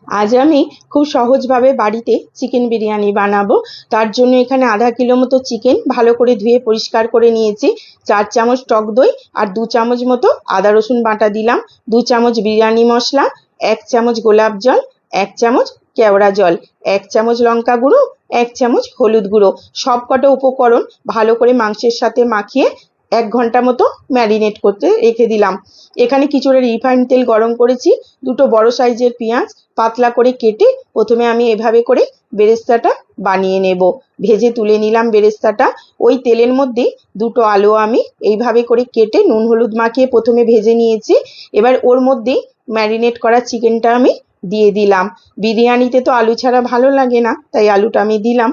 आज আমি খুব সহজভাবে বাড়িতে চিকেন বিরিয়ানি বানাবো। তার জন্য এখানে আধা কিলো মতো চিকেন ভালো করে ধুয়ে পরিষ্কার করে নিয়েছি। 4 চামচ টক দই আর 2 চামচ মতো আদা রসুন বাটা দিলাম, 2 চামচ বিরিয়ানি মশলা, 1 চামচ গোলাপ জল, 1 চামচ কেওড়া জল, 1 চামচ লঙ্কা গুঁড়ো, 1 চামচ হলুদ গুঁড়ো। সবকটা উপকরণ ভালো করে মাংসের সাথে মাখিয়ে 1 ঘন্টা মতো ম্যারিনেট করতে রেখে দিলাম। এখানে কিছুটা রিফাইন্ড তেল গরম করেছি। দুটো বড় সাইজের পেঁয়াজ পাতলা করে কেটে প্রথমে আমি এভাবে করে বেরেস্তাটা বানিয়ে নেব। ভেজে তুলে নিলাম বেরেস্তাটা। ওই তেলের মধ্যে দুটো আলু আমি এইভাবে করে কেটে নুন হলুদ মাখিয়ে প্রথমে ভেজে নিয়েছি। এবার ওর মধ্যে ম্যারিনেট করা চিকেনটা আমি দিয়ে দিলাম। বিরিয়ানিতে তো আলু ছাড়া ভালো লাগে না, তাই আলুটা আমি দিলাম।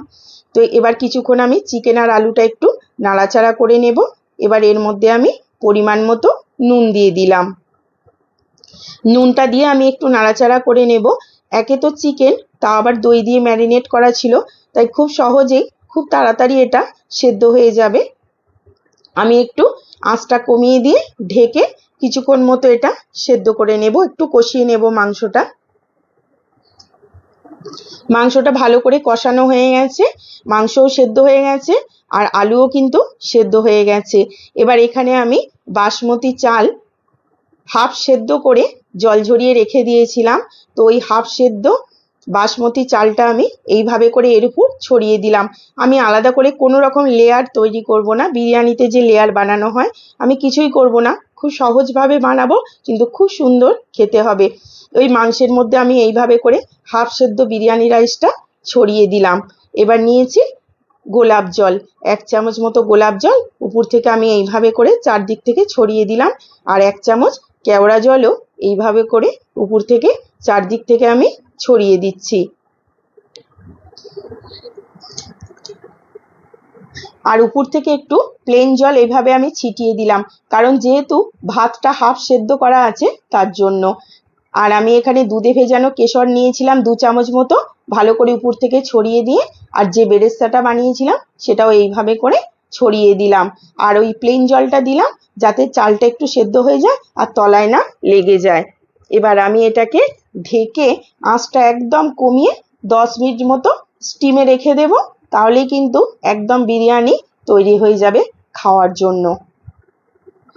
তো এবার কিছুক্ষণ আমি চিকেন আর আলুটা একটু নাড়াচাড়া করে নেব। এবার এর মধ্যে আমি পরিমাণ মতো নুন দিয়ে দিলাম। নুনটা দিয়ে আমি একটু নাড়াচাড়া করে নেব। একে তো চিকেন, তা আবার দই দিয়ে ম্যারিনেট করা ছিল, তাই খুব সহজেই খুব তাড়াতাড়ি এটা সেদ্ধ হয়ে যাবে। আমি একটু আঁচটা কমিয়ে দিয়ে ঢেকে কিছুক্ষণ মতো এটা সেদ্ধ করে নেব, একটু কষিয়ে নেব মাংসটা। মাংসটা ভালো করে কষানো হয়ে গেছে, মাংসও সেদ্ধ হয়ে গেছে আর আলুও কিন্তু সেদ্ধ হয়ে গেছে। এবার এখানে আমি বাসমতি চাল হাফ সেদ্ধ করে জল ঝরিয়ে রেখে দিয়েছিলাম। তো ওই হাফ সেদ্ধ বাসমতি চালটা আমি এইভাবে করে এর উপর ছড়িয়ে দিলাম। আমি আলাদা করে কোনো রকম লেয়ার তৈরি করব না। বিরিয়ানিতে যে লেয়ার বানানো হয় আমি কিছুই করব না, খুব সহজভাবে বানাবো, কিন্তু খুব সুন্দর খেতে হবে। ওই মাংসের মধ্যে আমি এইভাবে করে হাফ সেদ্ধ বিরিয়ানি রাইসটা ছড়িয়ে দিলাম। এবার নিয়েছি গোলাপ জল, 1 চামচ মতো গোলাপ জল উপর থেকে আমি এইভাবে করে চারদিক থেকে ছড়িয়ে দিলাম। আর 1 চামচ কেওড়া জলও এইভাবে করে উপর থেকে চারদিক থেকে আমি ছড়িয়ে দিচ্ছি। আর উপর থেকে একটু প্লেন জল এভাবে আমি ছিটিয়ে দিলাম, কারণ যেহেতু ভাতটা হাফ সেদ্ধ করা আছে তার জন্য। আর আমি এখানে দুধে ভেজানো কেশর নিয়েছিলাম 2 চামচ মতো, ভালো করে উপর থেকে ছড়িয়ে দিয়ে আর যে বেরেস্তাটা বানিয়েছিলাম সেটাও এইভাবে করে ছড়িয়ে দিলাম। আর ওই প্লেন জলটা দিলাম যাতে চালটা একটু সেদ্ধ হয়ে যায় আর তলায় না লেগে যায়। এবার আমি এটাকে ঢেকে আঁচটা একদম কমিয়ে 10 মিনিট মতো স্টিমে রেখে দেব, তাহলেই কিন্তু একদম বিরিয়ানি তৈরি হয়ে যাবে খাওয়ার জন্য।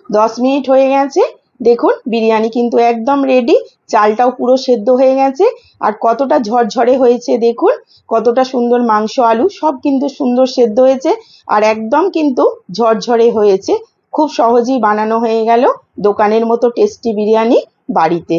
10 মিনিট হয়ে গেছে, দেখুন বিরিয়ানি কিন্তু একদম রেডি। চালটাও পুরো সেদ্ধ হয়ে গেছে আর কতটা ঝরঝরে হয়েছে দেখুন, কতটা সুন্দর মাংস আলু সব কিন্তু সুন্দর সেদ্ধ হয়েছে আর একদম কিন্তু ঝরঝরে হয়েছে। খুব সহজেই বানানো হয়ে গেল দোকানের মতো টেস্টি বিরিয়ানি বাড়িতে।